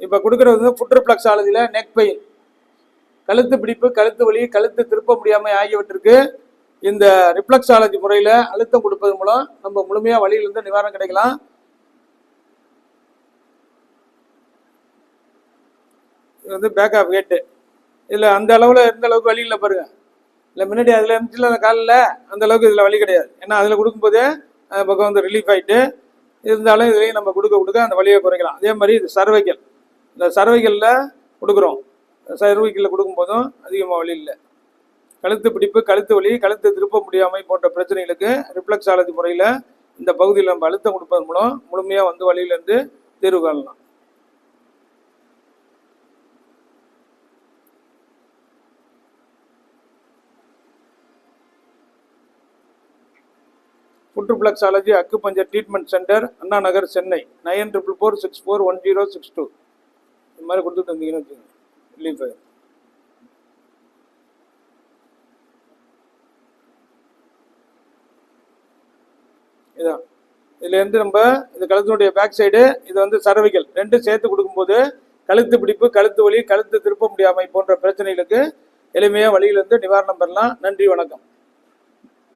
இப்போ கொடுக்குறது வந்து ஃபுட் ரிஃப்ளெக்ஸாலஜியில் நெக் பெயின், கழுத்து பிடிப்பு, கழுத்து வலி, கழுத்து திருப்ப முடியாமல் ஆகியவற்றிற்கு இந்த ரிஃப்ளெக்ஸாலஜி முறையில் அழுத்தம் கொடுப்பது மூலம் நம்ம முழுமையாக வலியிலிருந்து நிவாரணம் கிடைக்கலாம். இது வந்து பேக் ஆஃப் ஹெட்டு. இதில் அந்த அளவில் எந்த அளவுக்கு வலி இல்லை பாருங்கள். இல்லை முன்னாடி அதில் இருந்துச்சுல அந்த காலில் அந்த அளவுக்கு இதில் வலி கிடையாது. ஏன்னா அதில் கொடுக்கும்போதே அந்த பக்கம் வந்து ரிலீஃப் ஆகிட்டு இருந்தாலும் இதுலேயும் நம்ம கொடுக்க அந்த வலியை குறைக்கலாம். அதே மாதிரி இது சர்வைக்கல், இந்த சர்வைக்கலில் கொடுக்குறோம். சர்வைக்கலில் கொடுக்கும்போதும் அதிகமாக வலி இல்லை. கழுத்து பிடிப்பு, கழுத்து வலி, கழுத்து திருப்ப முடியாமை போன்ற பிரச்சனைகளுக்கு ரிஃப்ளெக்ஸாலஜி முறையில் இந்த பகுதியில் நம்ம அழுத்தம் கொடுப்பதன் மூலம் முழுமையாக வந்து வலியிலேருந்து தீர்வு காணலாம். Foot reflexology acupuncture treatment centre, Anna Nagar, Chennai 9444641062. இது மாதிரி கொடுத்துட்டு வந்தீங்கன்னு வச்சுக்கோங்க, ரிலீஃப் ஆகும். இதான் இதுலேருந்து நம்ம இது கழுத்தினுடைய பேக் சைடு, இது வந்து சர்வைக்கல், ரெண்டும் சேர்த்து கொடுக்கும்போது கழுத்து பிடிப்பு, கழுத்து வலி, கழுத்து திருப்ப முடியாமை போன்ற பிரச்சனைகளுக்கு எளிமையாக வலியிலிருந்து நிவாரணம் பெறலாம். நன்றி, வணக்கம்.